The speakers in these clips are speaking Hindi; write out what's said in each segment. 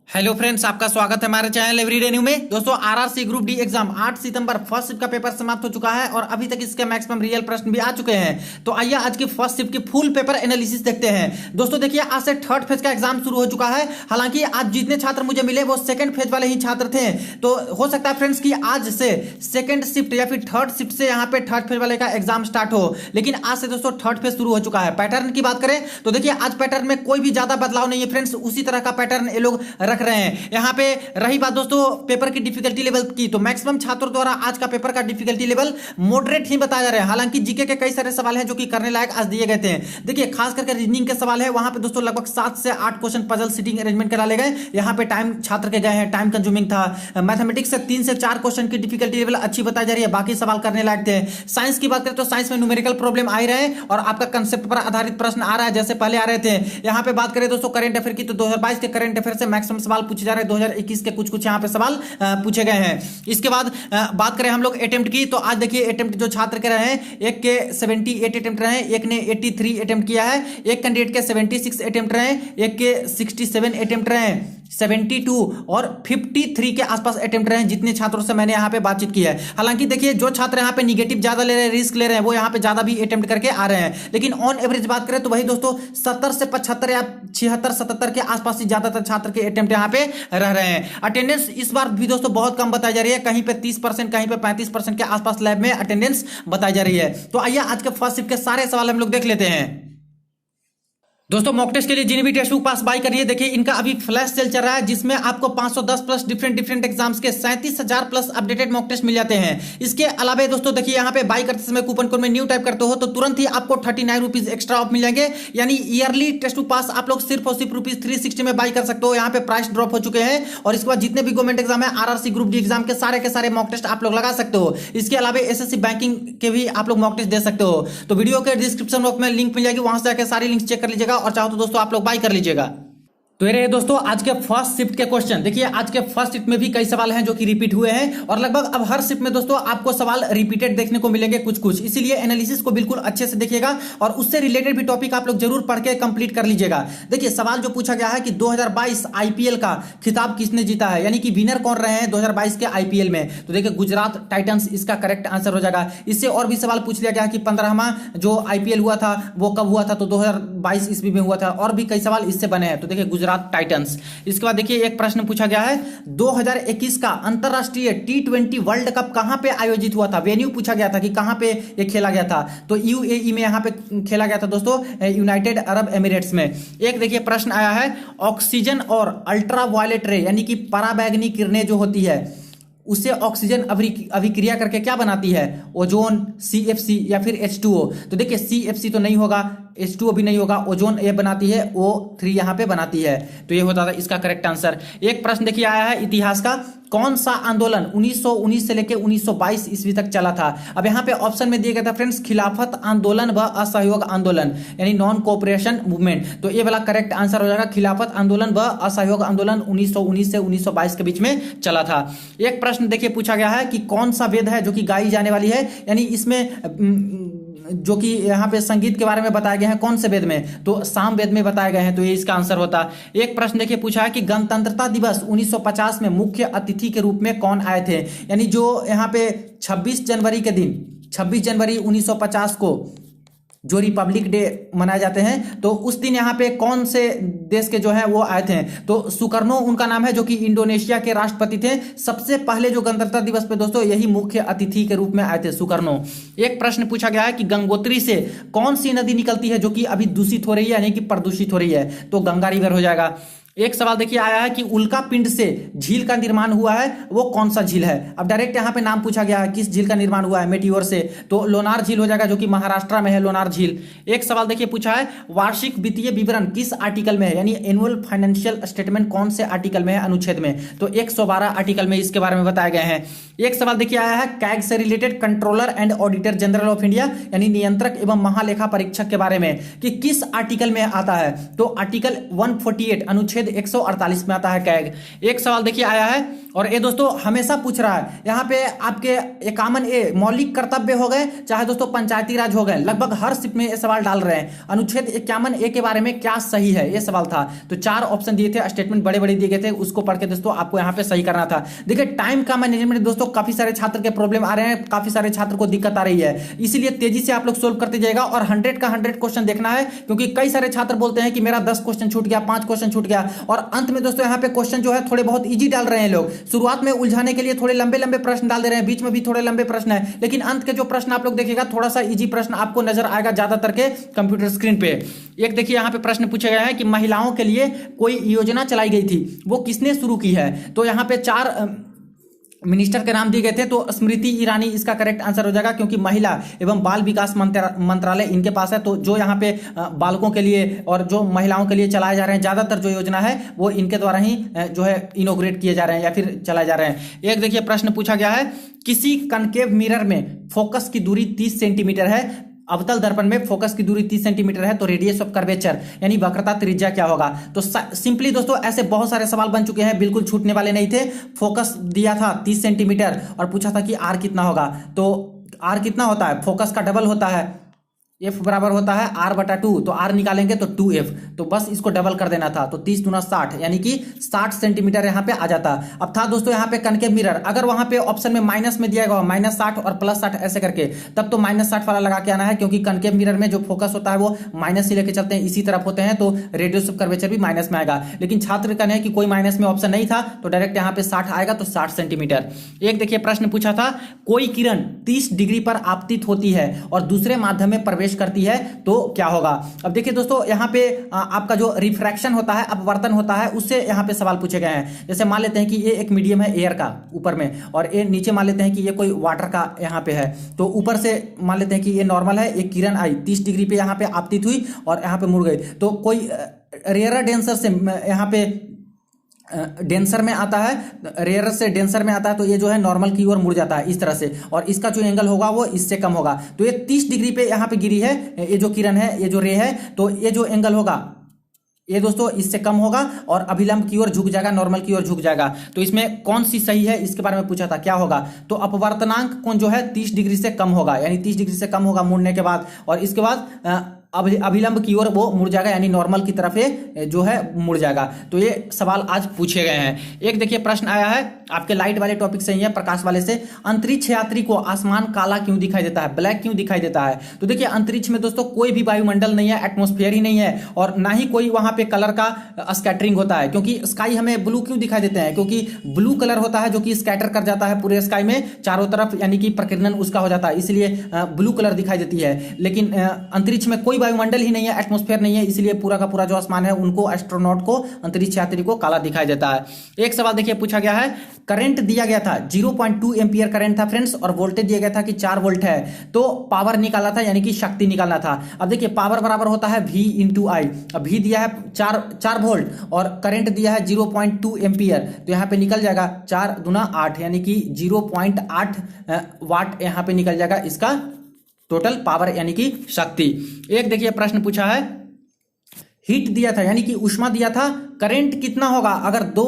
हेलो फ्रेंड्स, आपका स्वागत है हमारे चैनल एवरीडे न्यू में। दोस्तों, आरआरसी ग्रुप डी एग्जाम 8 सितंबर फर्स्ट शिफ्ट का पेपर समाप्त हो चुका है और अभी तक इसके मैक्सिमम रियल प्रश्न भी आ चुके हैं। तो आइए आज की फर्स्ट शिफ्ट की फुल पेपर एनालिसिस देखते हैं। दोस्तों देखिए, आज से थर्ड फेज का एग्जाम शुरू हो चुका है। हालांकि आज जितने छात्र मुझे मिले वो सेकंड फेज वाले ही छात्र थे। तो हो सकता है फ्रेंड्स कि आज से सेकंड शिफ्ट या फिर थर्ड शिफ्ट से यहाँ पे थर्ड फेज वाले का एग्जाम स्टार्ट हो, लेकिन आज से दोस्तों थर्ड फेज शुरू हो चुका है। पैटर्न की बात करें तो देखिए, आज पैटर्न में कोई भी ज्यादा बदलाव नहीं है फ्रेंड्स, उसी तरह का पैटर्न ये लोग रख रहे हैं। यहाँ पे रही बात दोस्तों पेपर की डिफिकल्टी लेवल की, तो मैक्सिमम छात्रों द्वारा आज का पेपर का डिफिकल्टी लेवल मॉडरेट ही बताया जा रहा है। हालांकि जीके के कई सारे सवाल हैं जो कि करने लायक आज दिए गए थे। देखिए, खास करके रीजनिंग के सवाल है, वहां पे दोस्तों लगभग 7 से 8 क्वेश्चन पजल सीटिंग अरेंजमेंट करा ले गए। यहाँ पे टाइम छात्र के गए हैं, टाइम कंज्यूमिंग था। मैथमेटिक्स से 3 से 4 क्वेश्चन की डिफिकल्टी लेवल अच्छी बताई जा रही है, बाकी सवाल करने लायक थे। साइंस की बात करें तो साइंस में न्यूमेरिकल प्रॉब्लम आ ही रहे हैं और आपका कंसेप्ट पर आधारित प्रश्न आ रहा है जैसे पहले आ रहे थे। यहाँ पे बात करें दोस्तों करंट अफेयर की, तो 2022 के करंट अफेयर से मैक्सिमम सवाल पूछे जा रहे हैं। 2021 के कुछ यहाँ पे सवाल पूछे गए हैं। इसके बाद बात करें हम लोग अटेम्प्ट की, तो आज देखिए अटेम्प्ट जो छात्र के रहे हैं, एक के 78 अटेम्प्ट रहे हैं, एक ने 83 अटेम्प्ट किया है। एक कैंडिडेट के 76 अटेम्प्ट रहे हैं, एक के 67 अटेम्प्ट रहे हैं, 72 और 53 के आसपास अटेम्प्ट रहे हैं, जितने छात्रों से मैंने यहाँ पे बातचीत की है। हालांकि देखिए, जो छात्र यहाँ पे निगेटिव ज्यादा ले रहे हैं, रिस्क ले रहे हैं, वो यहाँ पे ज्यादा भी अटेम्प्ट करके आ रहे हैं। लेकिन ऑन एवरेज बात करें तो वही दोस्तों 70 से 75 या 76-77 के आसपास ही ज्यादातर छात्र के अटेम्प्ट यहाँ पे रह रहे हैं। अटेंडेंस इस बार भी दोस्तों बहुत कम बताई जा रही है, कहीं पे 30%, कहीं पे 35% के आसपास लैब में अटेंडेंस बताई जा रही है। तो आइए आज के फर्स्ट शिफ्ट के सारे सवाल हम लोग देख लेते हैं। दोस्तों, मॉक टेस्ट के लिए जिन्हें भी टेक्स्ट बुक पास बाय करनी है, देखिए इनका अभी फ्लैश सेल चल रहा है, जिसमें आपको 510 प्लस डिफरेंट एग्जाम्स के 37,000 प्लस अपडेटेड मॉक टेस्ट मिल जाते हैं। इसके अलावा दोस्तों देखिए, यहाँ पे बाय करते समय कूपन कोड में न्यू टाइप करते हो तो तुरंत ही आपको 39 रुपीज एक्स्ट्रा ऑफ मिल जाएंगे। यानी ईयरली टेक्स्ट बुक पास आप लोग सिर्फ और सिर्फ रुपीज 360 में बाय कर सकते हो। यहाँ पे प्राइस ड्रॉप हो चुके हैं। और इसके बाद जितने भी गवर्नमेंट एग्जाम है, आरआरसी ग्रुप डी एग्जाम के सारे मॉक टेस्ट आप लोग लगा सकते हो। इसके अलावा एसएससी बैंकिंग के भी आप लोग मॉक टेस्ट दे सकते हो। तो वीडियो के डिस्क्रिप्शन बॉक्स में लिंक मिल जाएगी, वहां से जाकर सारी लिंक चेक कर लीजिएगा और चाहो तो दोस्तों आप बाय कर लीजिएगा। तो ये रहे दोस्तों आज के फर्स्ट शिफ्ट के क्वेश्चन। देखिए, आज के फर्स्ट शिफ्ट में भी कई सवाल हैं जो कि रिपीट हुए हैं और लगभग अब हर शिफ्ट में दोस्तों आपको सवाल रिपीटेड देखने को मिलेंगे कुछ, इसीलिए एनालिसिस को बिल्कुल अच्छे से देखिएगा और उससे रिलेटेड भी टॉपिक आप लोग जरूर पढ़ के कंप्लीट कर लीजिएगा। देखिए, सवाल जो पूछा गया है कि 2022 आईपीएल का खिताब किसने जीता है, यानी कि विनर कौन रहे हैं 2022 के आईपीएल में। तो देखिए, गुजरात टाइटंस इसका करेक्ट आंसर हो जाएगा। इससे और भी सवाल पूछ लिया गया कि 15वां जो आईपीएल हुआ था वो कब हुआ था, तो 2022 ईस्वी में हुआ था। और भी कई सवाल इससे बने हैं, तो देखिए गुजरात टाइटंस। इसके बाद देखिए, एक प्रश्न पूछा गया है 2021 का अंतरराष्ट्रीय T20 वर्ल्ड कप कहां पे आयोजित हुआ था। वेन्यू पूछा गया था कि कहां पे ये खेला गया था, तो यूएई में यहां पे खेला गया था दोस्तों, यूनाइटेड अरब एमिरेट्स में। एक देखिए प्रश्न आया है, ऑक्सीजन और अल्ट्रावायलेट रे यानी कि पराबैंगनी किरणें जो होती है उससे ऑक्सीजन अभिक्रिया करके क्या बनाती है, ओजोन, CFC या फिर H2O। तो देखिए, CFC तो नहीं होगा, H2O भी नहीं होगा, ओजोन ये बनाती है, O3 यहां पे बनाती है। तो ये होता था इसका करेक्ट आंसर। एक प्रश्न देखिए आया है इतिहास का, कौन सा आंदोलन 1919 से लेकर 1922 ईस्वी तक चला था। अब यहाँ पे ऑप्शन में दिया गया था फ्रेंड्स, खिलाफत आंदोलन व असहयोग आंदोलन यानी नॉन कोऑपरेशन मूवमेंट। तो ये वाला करेक्ट आंसर हो जाएगा, खिलाफत आंदोलन व असहयोग आंदोलन 1919 से 1922 के बीच में चला था। एक प्रश्न देखिए पूछा गया है कि कौन सा वेद है जो कि गाई जाने वाली है, यानी इसमें जो कि यहाँ पे संगीत के बारे में बताया गया है, कौन से वेद में, तो साम वेद में बताए गए हैं। तो ये इसका आंसर होता। एक प्रश्न देखिए पूछा है कि गणतंत्रता दिवस 1950 में मुख्य अतिथि के रूप में कौन आए थे, यानी जो यहाँ पे 26 जनवरी के दिन, 26 जनवरी 1950 को जो रिपब्लिक डे मनाए जाते हैं, तो उस दिन यहाँ पे कौन से देश के जो है वो आए थे, तो सुकर्नो उनका नाम है, जो कि इंडोनेशिया के राष्ट्रपति थे। सबसे पहले जो गणतंत्र दिवस पे दोस्तों यही मुख्य अतिथि के रूप में आए थे, सुकर्नो। एक प्रश्न पूछा गया है कि गंगोत्री से कौन सी नदी निकलती है जो कि अभी दूषित हो रही है यानी कि प्रदूषित हो रही है, तो गंगा रिवर हो जाएगा। एक सवाल देखिए आया है कि उल्का पिंड से झील का निर्माण हुआ है, वो कौन सा झील है। अब डायरेक्ट यहाँ पे नाम पूछा गया है किस झील का निर्माण हुआ है, मेटियोर से, तो लोनार झील हो जाएगा, जो कि महाराष्ट्र में है लोनार झील। एक सवाल देखिए पूछा है, वार्षिक वित्तीय विवरण किस आर्टिकल में है, यानी एनुअल फाइनेंशियल स्टेटमेंट कौन से आर्टिकल में है, अनुच्छेद में, तो 112 आर्टिकल में इसके बारे में बताए गए हैं। एक सवाल देखिए आया है, कैग से related controller and auditor general of India यानी नियंत्रक एवं महालेखा परीक्षक के बारे में, कि किस आर्टिकल में आता है, तो आर्टिकल 148 अनुच्छेद अनुच्छेद 148 में आता है कैग। एक सवाल देखिए आया है, और ये दोस्तों हमेशा पूछ रहा है यहाँ पे आपके 51A मौलिक कर्तव्य हो गए, चाहे दोस्तों पंचायती राज हो गए, लगभग हर शिफ्ट में ये सवाल डाल रहे हैं। अनुच्छेद 51A के बारे में क्या सही है, ये सवाल था। तो 4 ऑप्शन दिए थे, स्टेटमेंट बड़े बड़े दिए गए थे, उसको पढ़ के दोस्तों आपको यहाँ पे सही करना था। देखिए टाइम का मैनेजमेंट दोस्तों काफी सारे छात्र के प्रॉब्लम आ रहे हैं, काफी सारे छात्र को दिक्कत आ रही है, इसीलिए तेजी से आप लोग सोल्व करते जाएगा और 100 का 100 क्वेश्चन देखना है, क्योंकि कई सारे छात्र बोलते हैं कि मेरा 10 क्वेश्चन छूट गया, 5 क्वेश्चन छूट गया, और अंत में दोस्तों यहाँ पे क्वेश्चन जो है थोड़े बहुत इजी डाल रहे हैं लोग। शुरुआत में उलझाने के लिए थोड़े लंबे लंबे प्रश्न डाल दे रहे हैं, बीच में भी थोड़े लंबे प्रश्न है, लेकिन अंत के जो प्रश्न आप लोग देखिएगा थोड़ा सा इजी प्रश्न आपको नजर आएगा ज्यादातर के कंप्यूटर स्क्रीन पे। एक देखिए यहाँ पे प्रश्न पूछा गया है कि महिलाओं के लिए कोई योजना चलाई गई थी, वो किसने शुरू की है। तो यहाँ पे 4 मिनिस्टर के नाम दिए गए थे, तो स्मृति ईरानी इसका करेक्ट आंसर हो जाएगा, क्योंकि महिला एवं बाल विकास मंत्रालय इनके पास है। तो जो यहाँ पे बालकों के लिए और जो महिलाओं के लिए चलाए जा रहे हैं ज्यादातर जो योजना है वो इनके द्वारा ही जो है इनोग्रेट किए जा रहे हैं या फिर चलाए जा रहे हैं। एक देखिए प्रश्न पूछा गया है, किसी कनकेव मिरर में फोकस की दूरी 30 सेंटीमीटर है, अवतल दर्पण में फोकस की दूरी 30 सेंटीमीटर है, तो रेडियस ऑफ कर्वेचर यानी वक्रता त्रिज्या क्या होगा। तो सिंपली दोस्तों ऐसे बहुत सारे सवाल बन चुके हैं, बिल्कुल छूटने वाले नहीं थे। फोकस दिया था 30 सेंटीमीटर और पूछा था कि आर कितना होगा, तो आर कितना होता है, फोकस का डबल होता है, एफ बराबर होता है आर बटा 2, तो आर निकालेंगे तो 2f, तो बस इसको डबल कर देना था, तो 30 दूना 60 यानी कि 60 सेंटीमीटर यहाँ पे आ जाता। अब था दोस्तों यहाँ पे कनकेव मिरर, अगर वहां पे ऑप्शन में माइनस में दिया गया -60 और +60 ऐसे करके, तब तो -60 वाला लगा के आना है, क्योंकि कनकेव मिरर में जो फोकस होता है वो माइनस से लेके चलते हैं, इसी तरफ होते हैं, तो रेडियस ऑफ कर्वेचर भी माइनस में आएगा। लेकिन छात्र का नहीं कि कोई माइनस में ऑप्शन नहीं था, तो डायरेक्ट यहाँ पे 60 आएगा, तो 60 सेंटीमीटर। एक देखिए प्रश्न पूछा था, कोई किरण 30 डिग्री पर आपतित होती है और दूसरे माध्यम में प्रवेश करती है, तो क्या होगा। अब देखिए दोस्तों यहाँ पे आपका जो रिफ्रैक्शन होता है, अपवर्तन होता है, उससे यहाँ पे सवाल पूछे गए हैं। जैसे मान लेते हैं कि ये एक मीडियम है एयर का ऊपर में, और ये नीचे मान लेते हैं कि ये कोई वाटर का यहाँ पे है, तो ऊपर से मान लेते हैं कि ये नॉर्मल है, एक किरण आई 30 डिग्री पे यहाँ पे आपतित हुई और यहाँ पे मुड़ गई, तो कोई रेयर डेंसर से यहाँ पे डेंसर में आता है, रेयर से डेंसर में आता है, तो ये जो है नॉर्मल की ओर मुड़ जाता है इस तरह से, और इसका जो एंगल होगा वो इससे कम होगा। तो ये 30 डिग्री पे यहाँ पे गिरी है, ये जो किरण है, ये जो रे है, तो ये जो एंगल होगा ये दोस्तों इससे कम होगा और अभिलंब की ओर झुक जाएगा, नॉर्मल की ओर झुक जाएगा। तो इसमें कौन सी सही है इसके बारे में पूछा था, क्या होगा। तो अपवर्तनांक कोण जो है 30 डिग्री से कम होगा, यानी 30 डिग्री से कम होगा मुड़ने के बाद, और इसके बाद अभिलंब की ओर वो मुड़ जाएगा, यानी नॉर्मल की तरफ ये जो है मुड़ जाएगा। तो ये सवाल आज पूछे गए हैं। एक देखिए प्रश्न आया है आपके लाइट वाले टॉपिक से ही है, प्रकाश वाले से, अंतरिक्ष यात्री को आसमान काला क्यों दिखाई देता है, ब्लैक क्यों दिखाई देता है। तो देखिए अंतरिक्ष में दोस्तों कोई भी वायुमंडल नहीं है, एटमॉस्फेयर ही नहीं है, और ना ही कोई वहां पे कलर का स्कैटरिंग होता है, क्योंकि स्काई हमें ब्लू क्यों दिखाई देते हैं, क्योंकि ब्लू कलर होता है जो कि स्कैटर कर जाता है पूरे स्काई में चारों तरफ, यानी कि प्रकीर्णन उसका हो जाता है, इसलिए ब्लू कलर दिखाई देती है। लेकिन अंतरिक्ष में कोई वायुमंडल ही नहीं है, एटमॉस्फेयर नहीं है, इसलिए पूरा का पूरा जो आसमान है उनको, एस्ट्रोनॉट को, अंतरिक्ष यात्री को काला दिखाई देता है। एक सवाल देखिए पूछा गया है, करंट दिया गया था 0.2 एम्पियर करंट था फ्रेंड्स, और वोल्टेज दिया गया था कि 4 वोल्ट है, तो पावर निकाला था, यानी कि शक्ति निकालना था। अब देखिए पावर बराबर होता है V × I, अब V दिया है 4 वोल्ट और करंट दिया है 0.2 एम्पियर, तो यहाँ पे निकल जाएगा 4 दूना 8, यानी कि 0.8 वाट यहाँ पे निकल जाएगा इसका टोटल पावर, यानी कि शक्ति। एक देखिए प्रश्न पूछा है, हीट दिया था यानी कि उष्मा दिया था, करंट कितना होगा अगर 2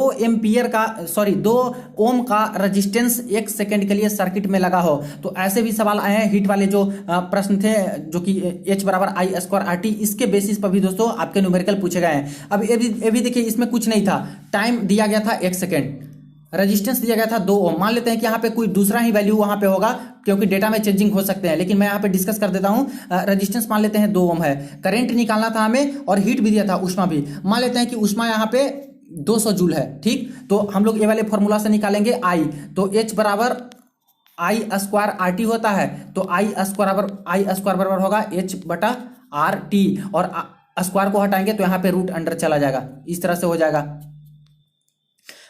ओम का रेजिस्टेंस 1 सेकंड के लिए सर्किट में लगा हो। तो ऐसे भी सवाल आए हैं, हीट वाले जो प्रश्न थे, जो कि H = I² RT, इसके बेसिस पर भी दोस्तों आपके न्यूमेरिकल पूछे गए हैं। अब ये भी देखिए इसमें कुछ नहीं था, टाइम दिया गया था 1 सेकेंड, रेजिस्टेंस दिया गया था 2 ओम। मान लेते हैं कि यहाँ पे कोई दूसरा ही वैल्यू वहां पे होगा, क्योंकि डेटा में चेंजिंग हो सकते हैं, लेकिन मैं यहाँ पे डिस्कस कर देता हूँ। रेजिस्टेंस मान लेते हैं 2 ओम है, करंट निकालना था हमें, और हीट भी दिया था, उष्मा भी। मान लेते हैं कि उष्मा यहाँ पे 200 जूल है, ठीक। तो हम लोग ये वाले फॉर्मूला से निकालेंगे I, तो H = I² RT होता है, तो I² बराबर होगा H/RT, और स्क्वायर को हटाएंगे तो यहाँ पे रूट अंडर चला जाएगा, इस तरह से हो जाएगा।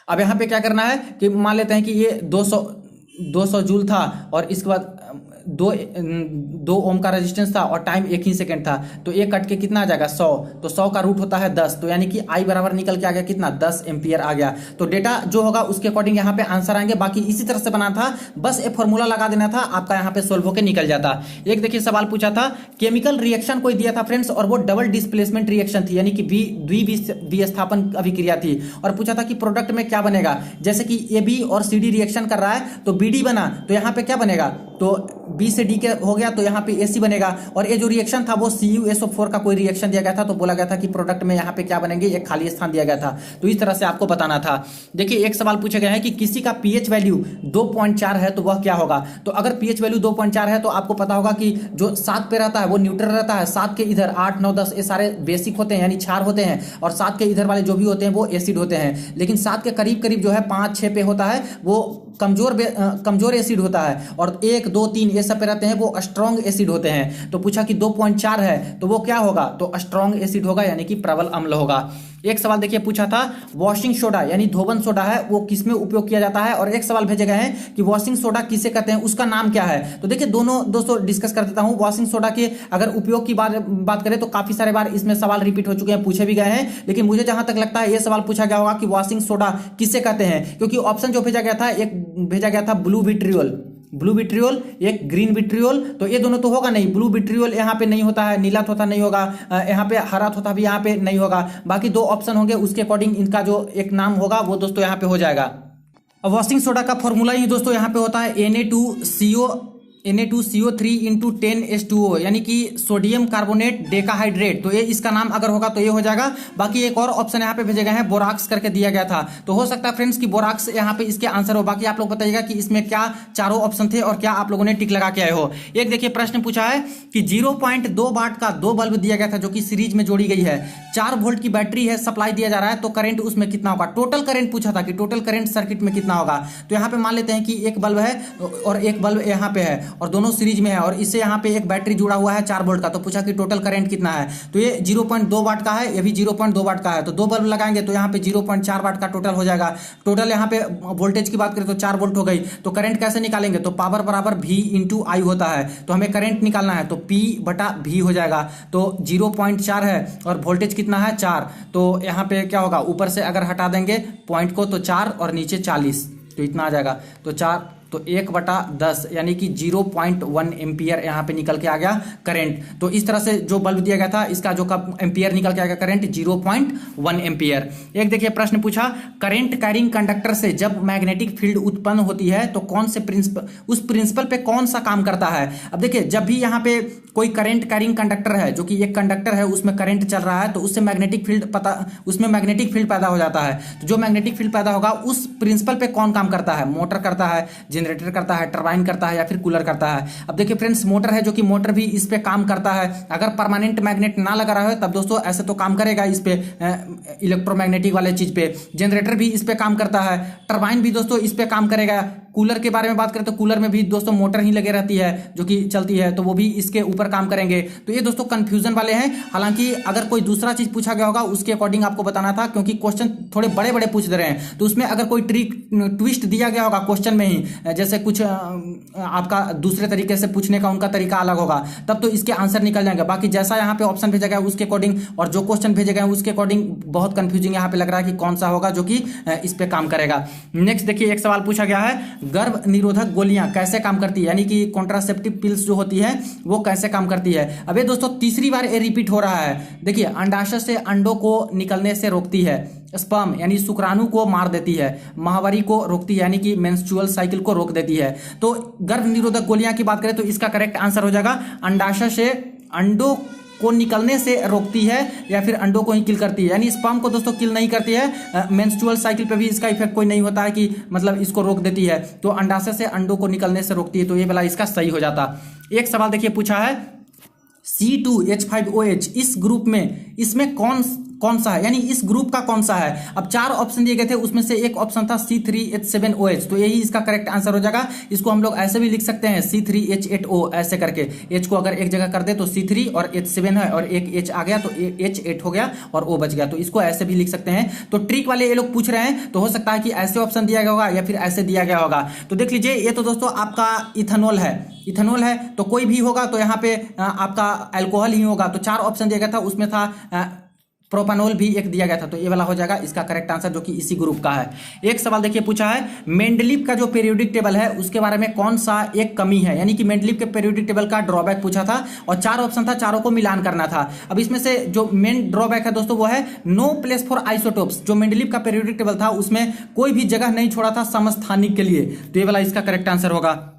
अब यहाँ पे क्या करना है कि मान लेते हैं कि ये 200 जूल था, और इसके बाद दो ओम का रेजिस्टेंस था और टाइम 1 ही सेकंड था, तो एक कट के कितना आ जाएगा 100, तो 100 का रूट होता है 10, तो यानी कि आई बराबर निकल के आ गया कितना 10 एम्पियर आ गया। तो डेटा जो होगा उसके अकॉर्डिंग यहाँ पे आंसर आएंगे। बाकी इसी तरह से बना था, बस एक फॉर्मूला लगा देना था, आपका यहाँ पे सोल्व होकर निकल जाता। एक देखिए सवाल पूछा था, केमिकल रिएक्शन कोई दिया था फ्रेंड्स और वो डबल डिस्प्लेसमेंट रिएक्शन थी, यानी कि द्विविस्थापन अभिक्रिया थी, और पूछा था कि प्रोडक्ट में क्या बनेगा। जैसे कि ए बी और सी डी रिएक्शन कर रहा है तो बी डी बना, तो यहाँ पे क्या बनेगा, तो बी से डी के हो गया तो यहाँ पे ए सी बनेगा। और ये जो रिएक्शन था वो CuSO4 का कोई रिएक्शन दिया गया था, तो बोला गया था कि प्रोडक्ट में यहाँ पे क्या बनेंगे, एक खाली स्थान दिया गया था। तो इस तरह से आपको बताना था। देखिए एक सवाल पूछा गया है कि किसी का पीएच वैल्यू 2.4 है तो वह क्या होगा। तो अगर पीएच वैल्यू 2.4 है तो आपको पता होगा कि जो 7 पे रहता है वो न्यूट्रल रहता है, 7 के इधर 8 9 10 ये सारे बेसिक होते हैं यानी क्षार होते हैं, और 7 के इधर वाले जो भी होते हैं वो एसिड होते हैं। लेकिन 7 के करीब करीब जो है 5 6 पे होता है वो कमजोर एसिड होता है, और 1 2 3 ये सब पे रहते हैं वो स्ट्रॉन्ग एसिड होते हैं। तो पूछा कि 2.4 है तो वो क्या होगा, तो स्ट्रॉन्ग एसिड होगा यानी कि प्रबल अम्ल होगा। एक सवाल देखिए पूछा था, वॉशिंग सोडा यानी धोबन सोडा है वो किसमें उपयोग किया जाता है, और एक सवाल भेजे गए हैं कि वॉशिंग सोडा किसे कहते हैं, उसका नाम क्या है। तो देखिए दोनों दोस्तों डिस्कस कर देता हूं। वॉशिंग सोडा के अगर उपयोग की बात करें तो काफी सारे बार इसमें सवाल रिपीट हो चुके हैं, पूछे भी गए हैं, लेकिन मुझे जहां तक लगता है यह सवाल पूछा गया होगा कि वॉशिंग सोडा किसे कहते हैं, क्योंकि ऑप्शन जो भेजा गया था, एक भेजा गया था ब्लू विट्रियोल, एक ग्रीन विट्रियोल, तो ये दोनों तो होगा नहीं। ब्लू विट्रियोल यहाँ पे नहीं होता है, नीला थोथा नहीं होगा, यहाँ पे हरा थोथा भी यहाँ पे नहीं होगा। बाकी 2 ऑप्शन होंगे, उसके अकॉर्डिंग इनका जो एक नाम होगा वो दोस्तों यहाँ पे हो जाएगा। अब वॉशिंग सोडा का फॉर्मूला ही दोस्तों यहाँ पे होता है Na2CO3 इंटू 10H2O, यानी कि सोडियम कार्बोनेट डेकाहाइड्रेट। तो ये इसका नाम अगर होगा तो ये हो जाएगा। बाकी एक और ऑप्शन यहाँ पे भेजे गए हैं, बोराक्स करके दिया गया था, तो हो सकता है फ्रेंड्स कि बोराक्स यहाँ पे इसके आंसर हो। बाकी आप लोग बताइएगा कि इसमें क्या चारों ऑप्शन थे और क्या आप लोगों ने टिक लगा के आए हो। एक देखिए प्रश्न पूछा है कि 0.2 वाट का 2 बल्ब दिया गया था जो कि सीरीज में जोड़ी गई है, 4 वोल्ट की बैटरी है, सप्लाई दिया जा रहा है, तो करंट उसमें कितना होगा। टोटल करंट पूछा था कि टोटल करंट सर्किट में कितना होगा। तो यहाँ पे मान लेते हैं कि एक बल्ब है और एक बल्ब यहाँ पे है और दोनों सीरीज में है, और इससे यहाँ पे एक बैटरी जुड़ा हुआ है 4 वोल्ट का। तो पूछा कि टोटल करंट कितना है, तो ये 0.2 वाट का है, ये भी 0.2 वाट का है, तो 2 बल्ब लगाएंगे तो यहाँ पे 0.4 वाट का टोटल हो जाएगा। टोटल यहाँ पे वोल्टेज की बात करें तो 4 वोल्ट हो गई। तो करंट कैसे निकालेंगे, तो पावर बराबर V इंटू आई होता है, तो हमें करंट निकालना है तो P बटा V हो जाएगा। तो 0.4 है और वोल्टेज कितना है 4, तो यहाँ पे क्या होगा, ऊपर से अगर हटा देंगे पॉइंट को तो 4 और नीचे 40, तो इतना आ जाएगा। तो 4 तो 1/10 यानी कि 0.1 एम्पियर यहाँ पे निकल के आ गया करंट। तो इस तरह से जो बल्ब दिया गया था इसका जो एम्पियर निकल के आ गया करंट 0.1 एम्पियर। एक देखिए प्रश्न पूछा, करंट कैरिंग कंडक्टर से जब मैग्नेटिक फील्ड उत्पन्न होती है तो कौन से उस प्रिंसिपल पे कौन सा काम करता है। अब देखिए जब भी यहाँ पे कोई करंट कैरिंग कंडक्टर है, जो कि एक कंडक्टर है उसमें करंट चल रहा है, तो उससे मैग्नेटिक फील्ड पैदा हो जाता है। तो जो मैग्नेटिक फील्ड पैदा होगा उस प्रिंसिपल पे कौन काम करता है, मोटर करता है, जनरेटर करता है, टरबाइन करता है या फिर कूलर करता है। अब देखिए फ्रेंड्स मोटर है, जो कि मोटर भी इस पे काम करता है। अगर परमानेंट मैग्नेट ना लगा रहा है तब दोस्तों ऐसे तो काम करेगा इस पे, इलेक्ट्रोमैग्नेटिक वाले चीज पे। जनरेटर भी इस पे काम करता है, टरबाइन भी दोस्तों इस पे काम करेगा। कूलर के बारे में बात करें तो कूलर में भी दोस्तों मोटर ही लगे रहती है जो कि चलती है, तो वो भी इसके ऊपर काम करेंगे। तो ये दोस्तों कंफ्यूजन वाले हैं। हालांकि अगर कोई दूसरा चीज पूछा गया होगा उसके अकॉर्डिंग आपको बताना था, क्योंकि क्वेश्चन थोड़े बड़े बड़े पूछ दे रहे हैं, तो उसमें अगर कोई ट्विस्ट दिया गया होगा क्वेश्चन में ही, जैसे कुछ आपका दूसरे तरीके से पूछने का उनका तरीका अलग होगा, तब तो इसके आंसर निकल जाएंगे। बाकी जैसा यहाँ पे ऑप्शन भेजा गया उसके अकॉर्डिंग और जो क्वेश्चन भेजे गए उसके अकॉर्डिंग बहुत कंफ्यूजिंग यहाँ पे लग रहा है कि कौन सा होगा जो कि इस पे काम करेगा। नेक्स्ट देखिए एक सवाल पूछा गया है, गर्भ निरोधक गोलियां कैसे काम करती है, यानी कि कॉन्ट्रासेप्टिव पिल्स जो होती है वो कैसे काम करती है। अब ये दोस्तों तीसरी बार ये रिपीट हो रहा है। देखिए अंडाशय से अंडों को निकलने से रोकती है, स्पर्म यानी शुक्राणु को मार देती है, माहवारी को रोकती है यानी कि मेंस्ट्रुअल साइकिल को रोक देती है। तो गर्भ निरोधक गोलियां की बात करें तो इसका करेक्ट आंसर हो जाएगा अंडाशय से अंडों को निकलने से रोकती है या फिर अंडों को ही किल करती है, यानी स्पर्म को दोस्तों किल नहीं करती है। मेंस्ट्रुअल साइकिल पे भी इसका इफेक्ट कोई नहीं होता है कि मतलब इसको रोक देती है, तो अंडाशय से अंडों को निकलने से रोकती है, तो ये वाला इसका सही हो जाता। एक सवाल देखिए पूछा है C2H5OH इस ग्रुप में इसमें कौन सा है, यानी इस ग्रुप का कौन सा है। अब 4 ऑप्शन दिए गए थे, उसमें से एक ऑप्शन था C3H7OH, तो यही इसका करेक्ट आंसर हो जाएगा। इसको हम लोग ऐसे भी लिख सकते हैं C3H8O, ऐसे करके H को अगर एक जगह कर दे तो C3 और H7 है और एक H आ गया तो H8 हो गया और O बच गया, तो इसको ऐसे भी लिख सकते हैं। तो ट्रिक वाले ये लोग पूछ रहे हैं, तो हो सकता है कि ऐसे ऑप्शन दिया गया होगा या फिर ऐसे दिया गया होगा। तो देख लीजिए, ये तो दोस्तों आपका इथेनॉल है, इथेनॉल है तो कोई भी होगा, तो यहाँ पे आपका अल्कोहल ही होगा। तो 4 ऑप्शन दिया गया था, उसमें था प्रोपानोल भी एक दिया गया था, तो ये वाला हो जाएगा इसका करेक्ट आंसर, जो कि इसी ग्रुप का है। एक सवाल देखिए पूछा है, मेंडलीव का जो पीरियोडिक टेबल है उसके बारे में कौन सा एक कमी है, यानी कि मेंडलीव के पीरियोडिक टेबल का ड्रॉबैक पूछा था और 4 ऑप्शन था, चारों को मिलान करना था। अब इसमें से जो मेन ड्रॉबैक है दोस्तों वो है नो प्लेस फॉर आइसोटोप्स। जो मेंडलीव का पीरियोडिक टेबल था उसमें कोई भी जगह नहीं छोड़ा था समस्थानिक के लिए, तो ये वाला इसका करेक्ट आंसर होगा।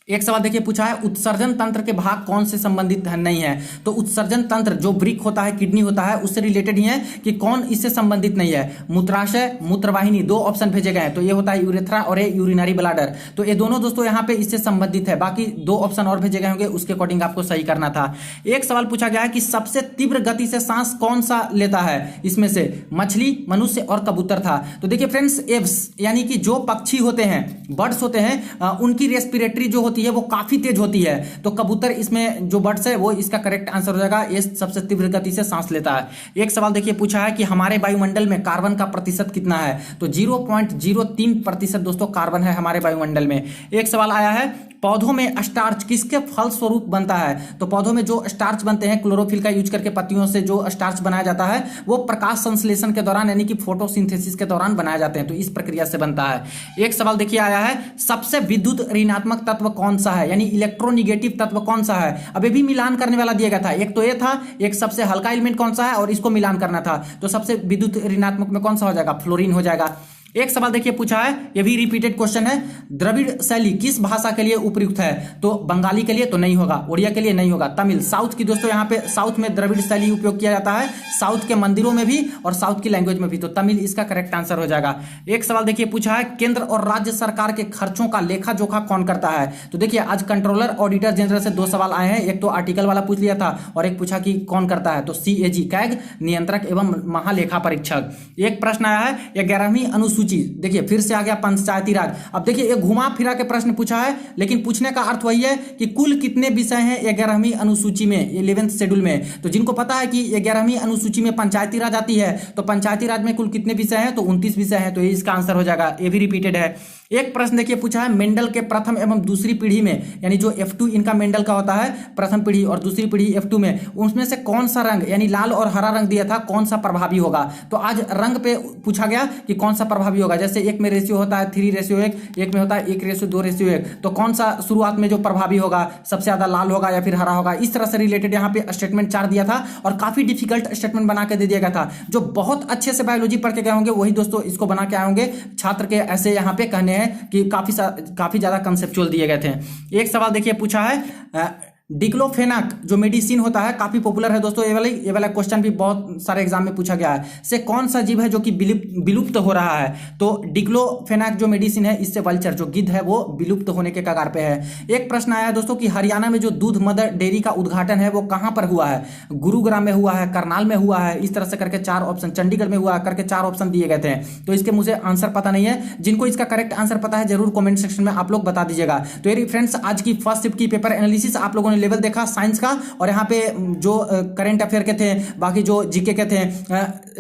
एक सवाल देखिए पूछा है, उत्सर्जन तंत्र के भाग कौन से संबंधित नहीं है। तो उत्सर्जन तंत्र जो वृक्क होता है, किडनी होता है, उससे रिलेटेड ही है कि कौन इससे संबंधित नहीं है। मूत्राशय, मूत्रवाहिनी, 2 ऑप्शन भेजे गए हैं, तो ये होता है यूरेथ्रा और ये यूरिनरी ब्लाडर, तो ये दोनों दोस्तों यहाँ पे इससे संबंधित है। बाकी 2 ऑप्शन और भेजे गए होंगे, उसके अकॉर्डिंग आपको सही करना था। एक सवाल पूछा गया है कि सबसे तीव्र गति से सांस कौन सा लेता है, इसमें से मछली, मनुष्य और कबूतर था। तो देखिए फ्रेंड्स, एव्स यानी कि जो पक्षी होते हैं, बर्ड्स होते हैं, उनकी रेस्पिरेटरी जो है वो काफी तेज होती है, तो कबूतर इसमें जो बर्ड्स है वो इसका करेक्ट आंसर हो जाएगा, ये सबसे तीव्र गति से सांस लेता है। एक सवाल देखिए पूछा है कि हमारे वायुमंडल में कार्बन का प्रतिशत कितना है, तो 0.03% दोस्तों कार्बन है हमारे वायुमंडल में। एक सवाल आया है, पौधों में स्टार्च किसके फल स्वरूप बनता है। तो पौधों में जो स्टार्च बनते हैं, क्लोरोफिल का यूज करके पत्तियों से जो स्टार्च बनाया जाता है वो प्रकाश संश्लेषण के दौरान यानी कि फोटोसिंथेसिस के दौरान बनाए जाते हैं, तो इस प्रक्रिया से बनता है। एक सवाल देखिए आया है, सबसे विद्युत ऋणात्मक तत्व कौन सा है, यानी इलेक्ट्रोनिगेटिव तत्व कौन सा है। अब ये भी मिलान करने वाला दिया गया था, एक तो ये था, एक सबसे हल्का एलिमेंट कौन सा है और इसको मिलान करना था, तो सबसे विद्युत ऋणात्मक में कौन सा हो जाएगा, फ्लोरीन हो जाएगा। एक सवाल देखिए पूछा है, यह भी रिपीटेड क्वेश्चन है, द्रविड़ शैली किस भाषा के लिए उपयुक्त है। तो बंगाली के लिए तो नहीं होगा, उड़िया के लिए नहीं होगा, तमिल, साउथ की दोस्तों यहाँ पे साउथ में द्रविड़ शैली उपयोग किया जाता है, साउथ के मंदिरों में भी और साउथ की लैंग्वेज में भी, तो तमिल इसका करेक्ट आंसर हो जाएगा। एक सवाल देखिए पूछा है, केंद्र और राज्य सरकार के खर्चों का लेखा जोखा कौन करता है। तो देखिए आज कंट्रोलर ऑडिटर जनरल से 2 सवाल आए हैं, एक तो आर्टिकल वाला पूछ लिया था और एक पूछा कि कौन करता है, तो CAG कैग, नियंत्रक एवं महालेखा परीक्षक। एक प्रश्न आया है, 11वीं अनुसूची, देखिए फिर से आ गया पंचायती राज। अब देखिए ये घुमा फिरा के प्रश्न पूछा है, लेकिन पूछने का अर्थ वही है कि कुल कितने विषय हैं 11वीं अनुसूची में, 11th शेड्यूल में। तो जिनको पता है कि 11वीं अनुसूची में पंचायती राज आती है, तो पंचायती राज में कुल कितने विषय हैं, तो 29 विषय हैं, तो ये इसका आंसर हो जाएगा। ये भी रिपीटेड है। एक प्रश्न देखिए पूछा है, मेंडल के प्रथम एवं दूसरी पीढ़ी में, यानी जो F2 इनका मेंडल का होता है, प्रथम पीढ़ी और दूसरी पीढ़ी F2 में, उसमें से कौन सा रंग, यानी लाल और हरा रंग दिया था, कौन सा प्रभावी होगा। तो आज रंग पे पूछा गया कि कौन सा प्रभावी होगा, जैसे एक में रेशियो होता है 3:1, एक में होता है 1:2:1, तो कौन सा शुरुआत में जो प्रभावी होगा, सबसे ज्यादा लाल होगा या फिर हरा होगा। इस तरह से रिलेटेड यहाँ पे स्टेटमेंट 4 दिया था और काफी डिफिकल्ट स्टेटमेंट बना के दे दिया गया था। जो बहुत अच्छे से बायोलॉजी पढ़ के गए होंगे वही दोस्तों इसको बना के आए होंगे। छात्र के ऐसे यहाँ पे कहने हैं कि काफी ज्यादा कंसेप्चुअल दिए गए थे। एक सवाल देखिए पूछा है, डिक्लोफेनाक जो मेडिसिन होता है काफी पॉपुलर है दोस्तों, ये वाला क्वेश्चन भी बहुत सारे एग्जाम में पूछा गया है, से कौन सा जीव है जो कि विलुप्त हो रहा है। तो डिक्लोफेनाक जो मेडिसिन है, इससे वल्चर जो गिद्ध है वो विलुप्त होने के कगार पे है। एक प्रश्न आया दोस्तों कि हरियाणा में जो दूध मदर डेयरी का उद्घाटन है वो कहां पर हुआ है, गुरुग्राम में हुआ है, करनाल में हुआ है, इस तरह से करके 4 ऑप्शन, चंडीगढ़ में हुआ करके 4 ऑप्शन दिए गए थे। तो इसके मुझे आंसर पता नहीं है, जिनको इसका करेक्ट आंसर पता है जरूर कॉमेंट सेक्शन में आप लोग बता दीजिएगा। तो ये फ्रेंड्स आज की फर्स्ट शिफ्ट की पेपर एनालिसिस आप लोगों ने लेवल देखा साइंस का, और यहाँ पे जो करंट अफेयर के थे, बाकी जो जीके के थे।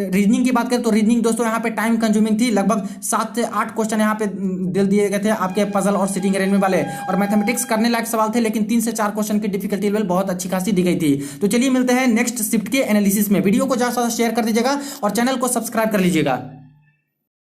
रीजनिंग की बात करें तो रीजनिंग दोस्तों यहाँ पे टाइम कंज्यूमिंग थी, लगभग 7 से 8 क्वेश्चन यहाँ पे दिल दिए गए थे आपके पजल और सिटिंग अरेंजमेंट वाले, और मैथमेटिक्स करने लायक सवाल थे, लेकिन 3 से 4 क्वेश्चन की डिफिकल्टी लेवल बहुत अच्छी खासी दी गई थी। तो चलिए मिलते हैं नेक्स्ट शिफ्ट के एनालिसिस में। वीडियो को ज्यादा से ज्यादा शेयर कर दीजिएगा और चैनल को सब्सक्राइब कर लीजिएगा।